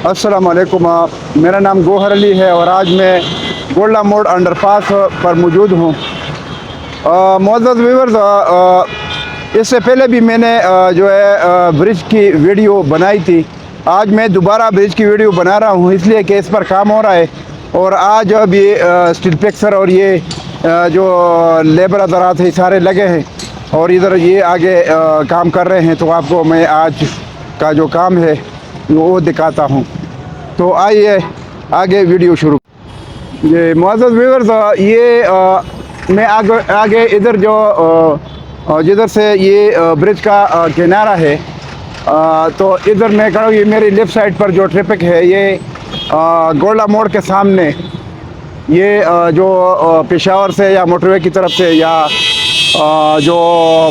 अस्सलाम वालेकुम। मेरा नाम गौहर अली है और आज मैं गोल्डा मोड़ अंडरपास पर मौजूद हूँ। मुअज़्ज़ज़ व्यूअर्स, इससे पहले भी मैंने जो है ब्रिज की वीडियो बनाई थी। आज मैं दोबारा ब्रिज की वीडियो बना रहा हूँ इसलिए कि इस पर काम हो रहा है और आज अभी स्टील पिक्सर और ये जो लेबर हज़रात है सारे लगे हैं और इधर ये आगे काम कर रहे हैं। तो आपको मैं आज का जो काम है वो दिखाता हूँ। तो आइए आगे वीडियो शुरू। ये मुअज़्ज़ज़ व्यूअर्स, ये मैं आगे इधर जो जिधर से ये ब्रिज का किनारा है, तो इधर मैं खड़ा हूँ। ये मेरी लेफ़्ट साइड पर जो ट्रैफिक है ये गोल्डा मोड़ के सामने ये जो पेशावर से या मोटरवे की तरफ से या जो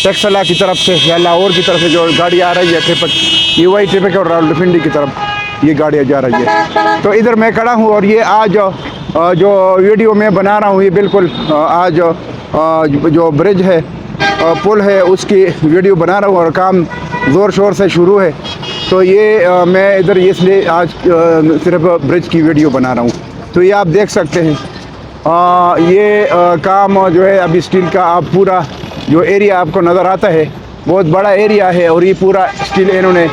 टेक्सला की तरफ से या लाहौर की तरफ से जो गाड़ी आ रही है ट्रैफिक, ये वही ट्रैफिक है। और रावलपिंडी की तरफ ये गाड़ियाँ जा रही है। तो इधर मैं खड़ा हूँ और ये आज जो वीडियो मैं बना रहा हूँ ये बिल्कुल आज जो ब्रिज है पुल है उसकी वीडियो बना रहा हूँ और काम ज़ोर शोर से शुरू है। तो ये मैं इधर इसलिए आज सिर्फ ब्रिज की वीडियो बना रहा हूँ। तो ये आप देख सकते हैं ये काम जो है अभी स्टील का आप पूरा जो एरिया आपको नज़र आता है बहुत बड़ा एरिया है और ये पूरा स्टील इन्होंने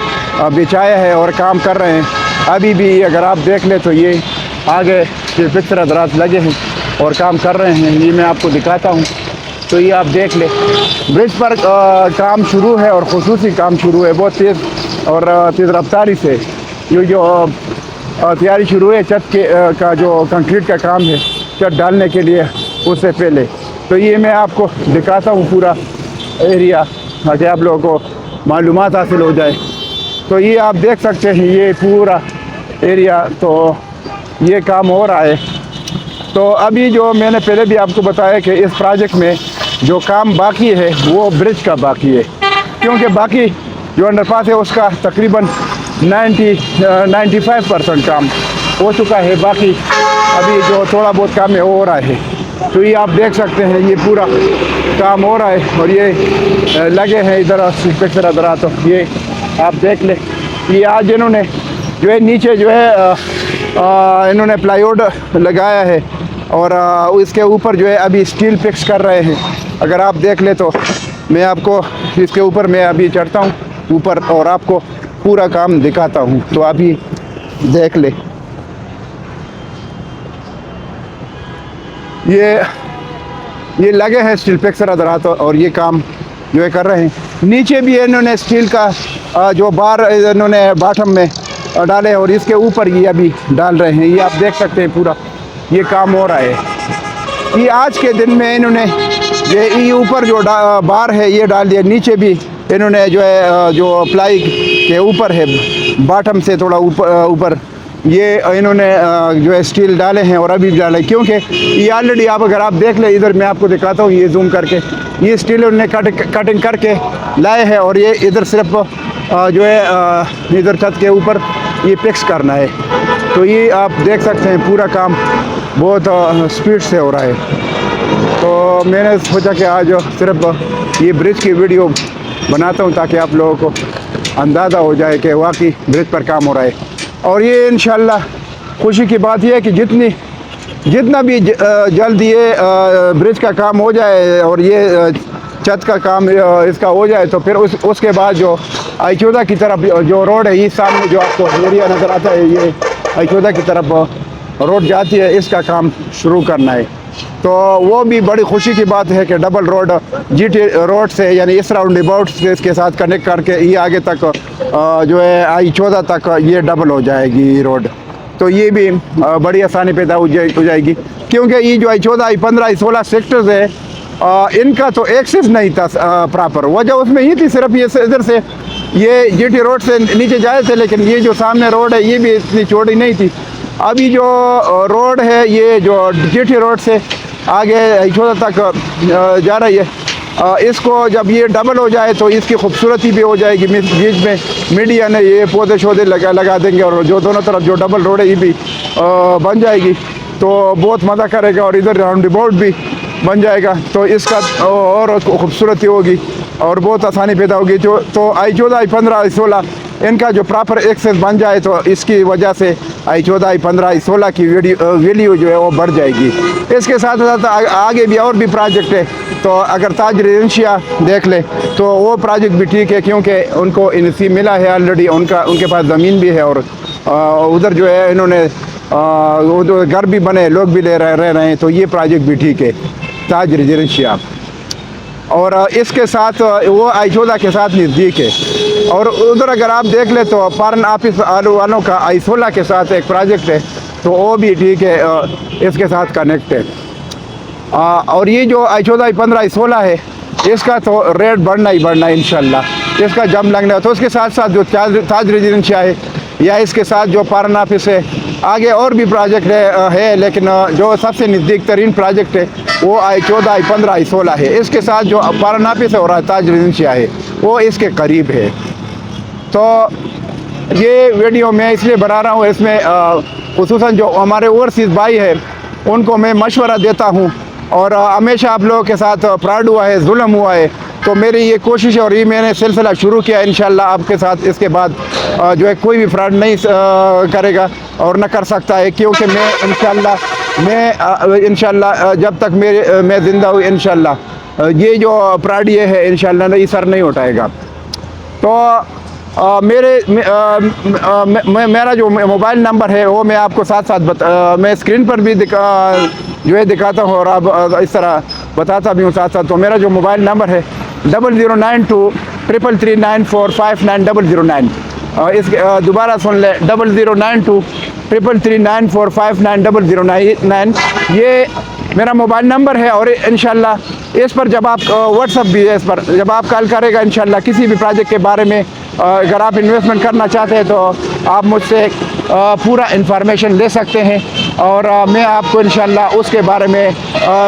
बिछाया है और काम कर रहे हैं। अभी भी अगर आप देख ले तो ये आगे पिक्चर हज़रात लगे हैं और काम कर रहे हैं। ये मैं आपको दिखाता हूँ। तो ये आप देख ले ब्रिज पर काम शुरू है और खुसूसी काम शुरू है बहुत तेज़ और तेज़ रफ्तारी से। ये जो तैयारी शुरू है छत के का जो कंक्रीट का काम है छत डालने के लिए उससे पहले। तो ये मैं आपको दिखाता हूँ पूरा एरिया ताकि आप लोगों को मालूमात हासिल हो जाए। तो ये आप देख सकते हैं ये पूरा एरिया, तो ये काम हो रहा है। तो अभी जो मैंने पहले भी आपको बताया कि इस प्रोजेक्ट में जो काम बाकी है वो ब्रिज का बाकी है, क्योंकि बाकी जो अंडरपास है उसका तकरीबन 95% काम हो चुका है। बाकी अभी जो थोड़ा बहुत काम है वो हो रहा है। तो ये आप देख सकते हैं ये पूरा काम हो रहा है और ये लगे हैं इधर पिक्चर हज़रात। तो ये आप देख ले ये आज इन्होंने जो है नीचे जो है इन्होंने प्लाईवुड लगाया है और इसके ऊपर जो है अभी स्टील फिक्स कर रहे हैं। अगर आप देख ले तो मैं आपको इसके ऊपर मैं अभी चढ़ता हूँ ऊपर और आपको पूरा काम दिखाता हूँ। तो अभी देख ले ये लगे हैं स्टील फिक्सर हज़रात और ये काम जो है कर रहे हैं। नीचे भी इन्होंने स्टील का जो बार इन्होंने बॉटम में डाले और इसके ऊपर ये अभी डाल रहे हैं। ये आप देख सकते हैं पूरा ये काम हो रहा है। ये आज के दिन में इन्होंने ये ऊपर जो बार है ये डाल दिया। नीचे भी इन्होंने जो है जो प्लाई के ऊपर है बॉटम से थोड़ा ऊपर ये इन्होंने जो है स्टील डाले हैं और अभी भी डाले, क्योंकि ये ऑलरेडी आप अगर आप देख ले इधर मैं आपको दिखाता हूँ ये जूम करके ये स्टील उन्होंने कटिंग करके लाए हैं और ये इधर सिर्फ जो है इधर छत के ऊपर ये फिक्स करना है। तो ये आप देख सकते हैं पूरा काम बहुत स्पीड से हो रहा है। तो मैंने सोचा कि आज सिर्फ ये ब्रिज की वीडियो बनाता हूँ ताकि आप लोगों को अंदाज़ा हो जाए कि वाकई ब्रिज पर काम हो रहा है। और ये इंशाल्लाह खुशी की बात यह है कि जितना भी जल्द ये ब्रिज का काम हो जाए और ये छत का काम इसका हो जाए तो फिर उसके बाद जो आई-14 की तरफ जो रोड है ये सामने जो आपको एरिया नज़र आता है ये आई-14 की तरफ रोड जाती है, इसका काम शुरू करना है। तो वो भी बड़ी खुशी की बात है कि डबल रोड जीटी रोड से यानी इस राउंड अबाउट से इसके साथ कनेक्ट करके ये आगे तक जो है आई-14 तक ये डबल हो जाएगी रोड। तो ये भी बड़ी आसानी पैदा हो जाएगी, क्योंकि ये जो आई-14 आई-15 आई-16 सेक्टर्स है इनका तो एक्सेस नहीं था प्रॉपर। वजह उसमें ही थी सिर्फ ये इधर से ये जीटी रोड से नीचे जाए थे, लेकिन ये जो सामने रोड है ये भी इतनी चौड़ी नहीं थी। अभी जो रोड है ये जो जीटी रोड से आगे आई-14 तक जा रही है, इसको जब ये डबल हो जाए तो इसकी खूबसूरती भी हो जाएगी। बीच में मीडिया ने ये पौधे शौधे लगा देंगे और जो दोनों तरफ जो डबल रोड है ये भी बन जाएगी तो बहुत मज़ा करेगा और इधर राउंड अबाउट भी बन जाएगा तो इसका और खूबसूरती होगी और बहुत आसानी पैदा होगी। तो आई-14 आई-15 आई-16 इनका जो प्रॉपर एक्सेस बन जाए तो इसकी वजह से I14, I15, I16 की वैल्यू जो है वो बढ़ जाएगी। इसके साथ साथ आगे भी और भी प्रोजेक्ट है, तो अगर ताज रेजिडेंशिया देख ले तो वो प्रोजेक्ट भी ठीक है, क्योंकि उनको इनसी मिला है ऑलरेडी, उनके पास ज़मीन भी है, और उधर जो है इन्होंने वो जो घर भी बने, लोग भी रह रहे हैं, तो ये प्रोजेक्ट भी ठीक है ताज रेजिडेंशिया। और इसके साथ वो I14 के साथ नज़दीक है। और उधर अगर आप देख ले तो फॉरेन ऑफिस वालों का I16 के साथ एक प्रोजेक्ट है, तो वो भी ठीक है, इसके साथ कनेक्ट है। और ये जो I14, I15, I16 है, इसका तो रेट बढ़ना ही बढ़ना है इंशाल्लाह, इसका जम लगना। तो उसके साथ साथ जो ताज रेजिडेंशिया है या इसके साथ जो फॉरेन ऑफिस है, आगे और भी प्रोजेक्ट है, लेकिन जो सबसे नज़दीक तरीन प्रोजेक्ट है वो I14, I15, I16 है। इसके साथ जो फॉरेन ऑफिस है और ताज रेजिडेंशिया है वो इसके करीब है। तो ये वीडियो मैं इसलिए बना रहा हूँ, इसमें खुसूसन जो हमारे ओवरसीज़ भाई है उनको मैं मशवरा देता हूँ, और हमेशा आप लोगों के साथ फ्रॉड हुआ है, जुल्म हुआ है, तो मेरी ये कोशिश है और ये मैंने सिलसिला शुरू किया। इंशाल्लाह आपके साथ इसके बाद जो है कोई भी फ्रॉड नहीं करेगा और न कर सकता है, क्योंकि मैं इंशाल्लाह जब तक मैं ज़िंदा हूँ इंशाल्लाह ये जो फ्रॉड ये है इंशाल्लाह नहीं सर नहीं उठाएगा। तो मेरा जो मोबाइल नंबर है वो मैं आपको साथ साथ मैं स्क्रीन पर भी जो है दिखाता हूँ, और आप इस तरह बताता भी हूँ साथ साथ। तो मेरा जो मोबाइल नंबर है 00923339459009। इस दोबारा सुन ले, 00923339459009। ये मेरा मोबाइल नंबर है, और इंशाल्लाह इस पर जब आप व्हाट्सअप भी है, इस पर जब आप कॉल करेगा इंशाल्लाह किसी भी प्रोजेक्ट के बारे में अगर आप इन्वेस्टमेंट करना चाहते हैं तो आप मुझसे पूरा इंफॉर्मेशन ले सकते हैं, और मैं आपको इंशाल्लाह उसके बारे में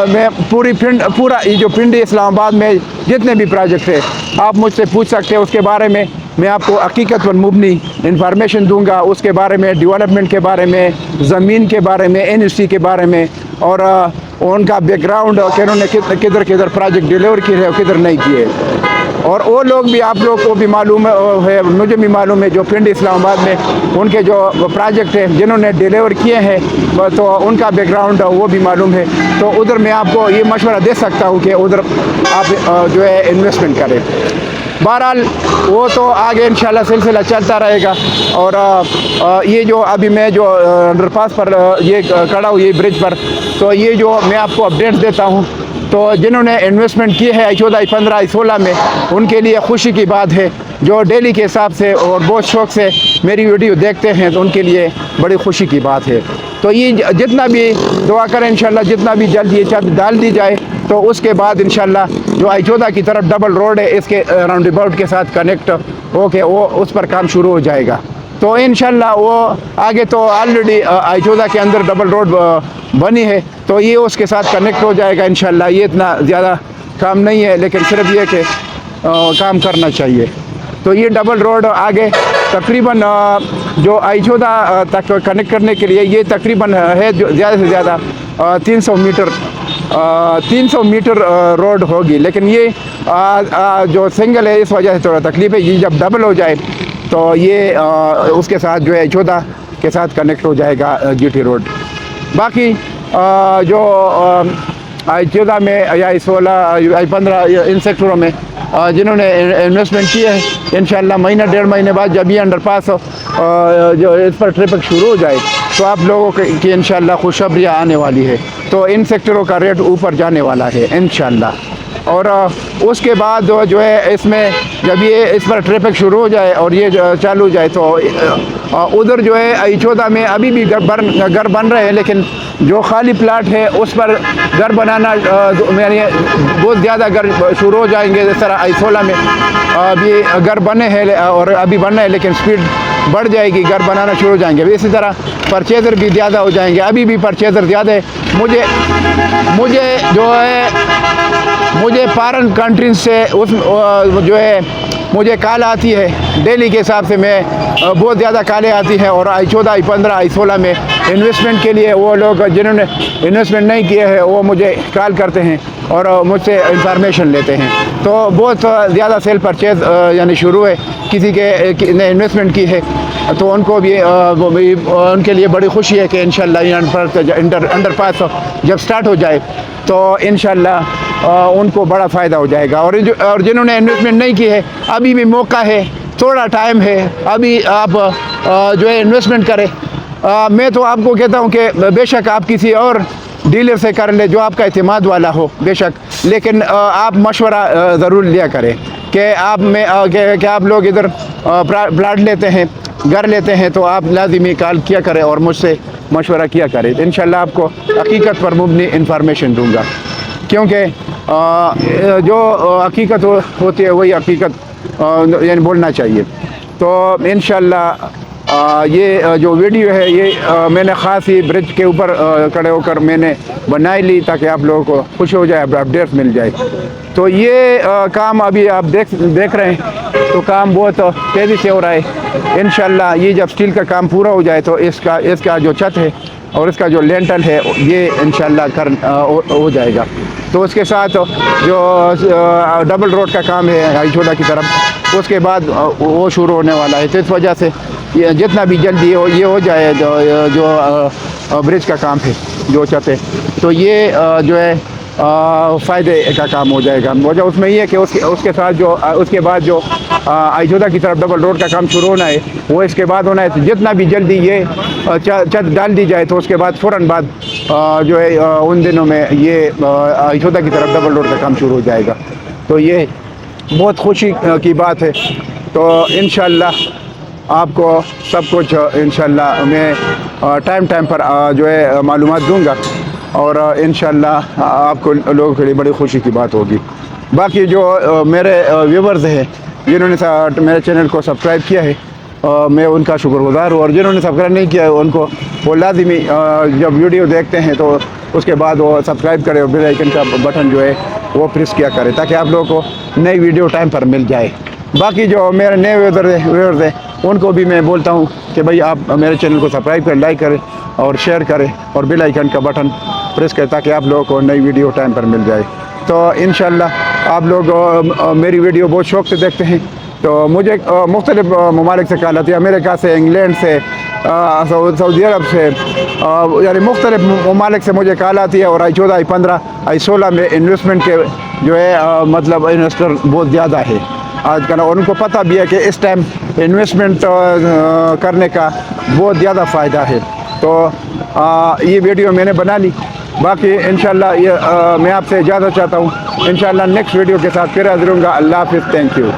मैं पूरा ये जो पिंडी इस्लामाबाद में जितने भी प्रोजेक्ट है आप मुझसे पूछ सकते हैं, उसके बारे में मैं आपको हकीकत व मुबनी इंफॉर्मेशन दूंगा, उसके बारे में, डेवलपमेंट के बारे में, ज़मीन के बारे में, NOC के बारे में, और उनका बैकग्राउंड कि उन्होंने किधर किधर प्रोजेक्ट डिलीवर किए हैं किधर नहीं किए। और वो लोग भी, आप लोग को भी मालूम है, मुझे भी मालूम है, जो पिंडी इस्लामाबाद में उनके जो प्रोजेक्ट हैं जिन्होंने डिलीवर किए हैं तो उनका बैकग्राउंड वो भी मालूम है। तो उधर मैं आपको ये मशवरा दे सकता हूँ कि उधर आप जो है इन्वेस्टमेंट करें। बहरहाल वो तो आगे इंशाल्लाह सिलसिला चलता रहेगा। और ये जो अभी मैं जो अंडरपास पर ये खड़ा हूँ, ये ब्रिज पर, तो ये जो मैं आपको अपडेट्स देता हूँ, तो जिन्होंने इन्वेस्टमेंट की है I14, I15, I16 में, उनके लिए खुशी की बात है। जो डेली के हिसाब से और बहुत शौक़ से मेरी वीडियो देखते हैं तो उनके लिए बड़ी खुशी की बात है। तो ये जितना भी दुआ करें इंशाल्लाह, जितना भी जल्द ये छत डाल दी जाए तो उसके बाद इंशाल्लाह जो I14 की तरफ डबल रोड है इसके राउंड अबाउट के साथ कनेक्ट होके वो उस पर काम शुरू हो जाएगा। तो इंशाल्लाह वो आगे तो ऑलरेडी I14 के अंदर डबल रोड बनी है, तो ये उसके साथ कनेक्ट हो जाएगा इंशाल्लाह। ये इतना ज़्यादा काम नहीं है, लेकिन सिर्फ ये कि काम करना चाहिए। तो ये डबल रोड आगे तकरीबन जो I14 तक कनेक्ट करने के लिए ये तकरीबन है जो ज़्यादा से ज़्यादा 300 मीटर रोड होगी, लेकिन ये जो सिंगल है इस वजह से थोड़ा तकलीफ है। ये जब डबल हो जाए तो ये उसके साथ जो है I14 के साथ कनेक्ट हो जाएगा GT रोड। बाकी जो I14 में या I16, I15 इन सेक्टरों में जिन्होंने इन्वेस्टमेंट किए हैं, इंशाल्लाह महीना 1.5 महीने बाद जब ये अंडरपास जो इस पर ट्रैफिक शुरू हो जाए तो आप लोगों की इंशाल्लाह खुशखबरियाँ आने वाली है। तो इन सेक्टरों का रेट ऊपर जाने वाला है इंशाल्लाह। और उसके बाद जो है इसमें जब ये इस पर ट्रैफिक शुरू हो जाए और ये चालू हो जाए तो उधर जो है I14 में अभी भी घर बन रहे हैं, लेकिन जो खाली प्लाट है उस पर घर बनाना यानी बहुत ज़्यादा घर शुरू हो जाएंगे। इस तरह I16 में अभी घर बने हैं और अभी बन रहे हैं, लेकिन स्पीड बढ़ जाएगी, घर बनाना शुरू हो जाएंगे। इसी तरह परचेज़र भी ज़्यादा हो जाएंगे, अभी भी परचेज़र ज़्यादा है। मुझे फॉरेन कंट्रीज से उस जो है मुझे कॉल आती है डेली के हिसाब से, मैं बहुत ज़्यादा कॉलें आती हैं। और I14, I15, I16 में इन्वेस्टमेंट के लिए वो लोग जिन्होंने इन्वेस्टमेंट नहीं किए हैं वो मुझे कॉल करते हैं और मुझसे इंफॉर्मेशन लेते हैं। तो बहुत ज़्यादा सेल परचेज़ यानी शुरू है, किसी के ने इन्वेस्टमेंट की है तो उनको भी उनके लिए बड़ी खुशी है कि इंशाल्लाह अंडरपास जब स्टार्ट हो जाए तो इंशाल्लाह उनको बड़ा फ़ायदा हो जाएगा। और जिन्होंने इन्वेस्टमेंट नहीं की है अभी भी मौका है, थोड़ा टाइम है, अभी आप जो है इन्वेस्टमेंट करें। मैं तो आपको कहता हूँ कि बेशक आप किसी और डीलर से कर ले जो आपका एतमाद वाला हो बेशक, लेकिन आप मशवरा ज़रूर लिया करें कि आप लोग इधर प्लाट लेते हैं, घर लेते हैं तो आप लाजिमी कॉल किया करें और मुझसे मशवरा किया करें। इंशाल्लाह आपको हकीकत पर मुबनी इंफॉर्मेशन दूंगा, क्योंकि जो हकीकत होती है वही हकीकत यानी बोलना चाहिए। तो इंशाल्लाह ये जो वीडियो है ये मैंने ख़ास ही ब्रिज के ऊपर खड़े होकर मैंने बनाई ली ताकि आप लोगों को खुश हो जाए, अपडेट्स मिल जाए। तो ये काम अभी आप देख रहे हैं तो काम बहुत तेज़ी से हो रहा है। इंशाल्लाह ये जब स्टील का काम पूरा हो जाए तो इसका जो छत है और इसका जो लेंटल है ये इंशाल्लाह हो जाएगा। तो उसके साथ जो डबल रोड का काम है I14 की तरफ उसके बाद वो शुरू होने वाला है। तो इस वजह से ये जितना भी जल्दी ये हो जाए जो ब्रिज का काम है, जो छत है, तो ये जो है फ़ायदे का काम हो जाएगा। वजह उसमें ये है कि उसके साथ जो उसके बाद जो I14 की तरफ डबल रोड का काम शुरू होना है वो इसके बाद होना है। तो जितना भी जल्दी ये छत डाल दी जाए तो उसके बाद फ़ौरन बाद जो है उन दिनों में ये I14 की तरफ डबल रोड का काम शुरू हो जाएगा। तो ये बहुत खुशी की बात है। तो इंशाल्लाह आपको सब कुछ इंशाल्लाह मैं टाइम पर जो है मालूमात दूंगा और इंशाल्लाह आपको लोगों के लिए बड़ी खुशी की बात होगी। बाकी जो मेरे व्यूवर्स हैं जिन्होंने मेरे चैनल को सब्सक्राइब किया है मैं उनका शुक्रगुज़ार हूँ, और जिन्होंने सब्सक्राइब नहीं किया है उनको वो लाजिमी जब वीडियो देखते हैं तो उसके बाद वो सब्सक्राइब करें और बेल आइकन का बटन जो है वो प्रेस किया करें ताकि आप लोगों को नई वीडियो टाइम पर मिल जाए। बाकी जो मेरे नए व्यूअर्स हैं उनको भी मैं बोलता हूँ कि भाई आप मेरे चैनल को सब्सक्राइब करें, लाइक करें और शेयर करें और बेल आइकन का बटन प्रेस करें ताकि आप लोगों को नई वीडियो टाइम पर मिल जाए। तो इंशाल्लाह आप लोग मेरी वीडियो बहुत शौक़ से देखते हैं। तो मुझे मुख्तलिफ़ ममालिक से कॉल आती है, अमेरिका से, इंग्लैंड से, सऊदी अरब से, यानी मुख्तलिफ़ ममालिक से मुझे कॉल आती है। और I14, I15, I16 में इन्वेस्टमेंट के जो है मतलब इन्वेस्टर बहुत ज़्यादा है आजकल, और उनको पता भी है कि इस टाइम इन्वेस्टमेंट करने का बहुत ज़्यादा फ़ायदा है। तो ये वीडियो मैंने बना ली। बाकी इंशाल्लाह ये मैं आपसे इजाज़त चाहता हूँ। इंशाल्लाह नेक्स्ट वीडियो के साथ फिर हाज़िर होऊंगा। अल्लाह हाफ़िज़, थैंक यू।